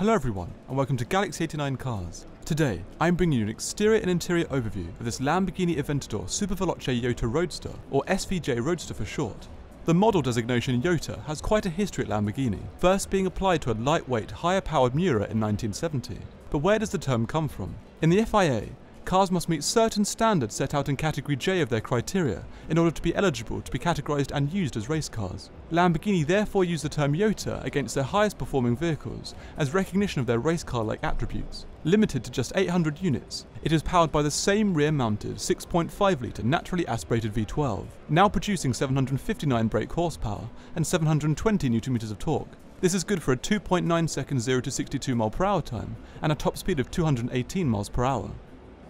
Hello everyone, and welcome to Galaxy 89 Cars. Today, I'm bringing you an exterior and interior overview of this Lamborghini Aventador Superveloce Jota Roadster, or SVJ Roadster for short. The model designation Jota has quite a history at Lamborghini, first being applied to a lightweight, higher-powered Miura in 1970. But where does the term come from? In the FIA, cars must meet certain standards set out in Category J of their criteria in order to be eligible to be categorized and used as race cars. Lamborghini therefore used the term Jota against their highest performing vehicles as recognition of their race car-like attributes. Limited to just 800 units, it is powered by the same rear-mounted 6.5-litre naturally aspirated V12, now producing 759 brake horsepower and 720 Nm of torque. This is good for a 2.9 second 0 to 62 mph time and a top speed of 218 mph.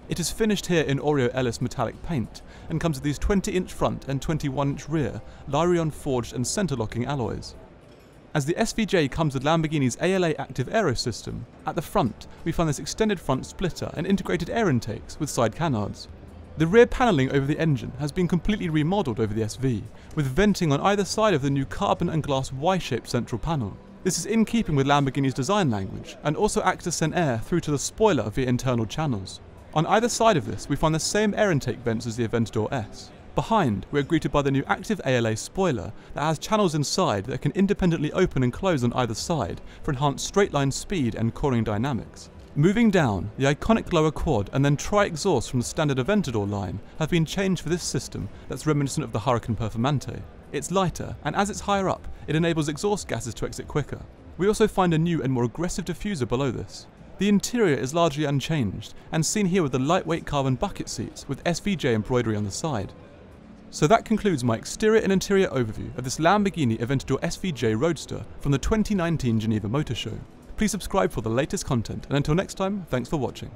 It is finished here in Oreo Ellis metallic paint and comes with these 20-inch front and 21-inch rear Lyrion forged and center-locking alloys. As the SVJ comes with Lamborghini's ALA Active Aero system, at the front we find this extended front splitter and integrated air intakes with side canards. The rear panelling over the engine has been completely remodeled over the SV, with venting on either side of the new carbon and glass Y-shaped central panel. This is in keeping with Lamborghini's design language and also acts to send air through to the spoiler via internal channels. On either side of this, we find the same air intake vents as the Aventador S. Behind, we are greeted by the new active ALA spoiler that has channels inside that can independently open and close on either side for enhanced straight-line speed and cornering dynamics. Moving down, the iconic lower quad and then tri-exhaust from the standard Aventador line have been changed for this system that's reminiscent of the Hurricane Performante. It's lighter, and as it's higher up, it enables exhaust gases to exit quicker. We also find a new and more aggressive diffuser below this. The interior is largely unchanged, and seen here with the lightweight carbon bucket seats with SVJ embroidery on the side. So that concludes my exterior and interior overview of this Lamborghini Aventador SVJ Roadster from the 2019 Geneva Motorshow. Please subscribe for the latest content, and until next time, thanks for watching.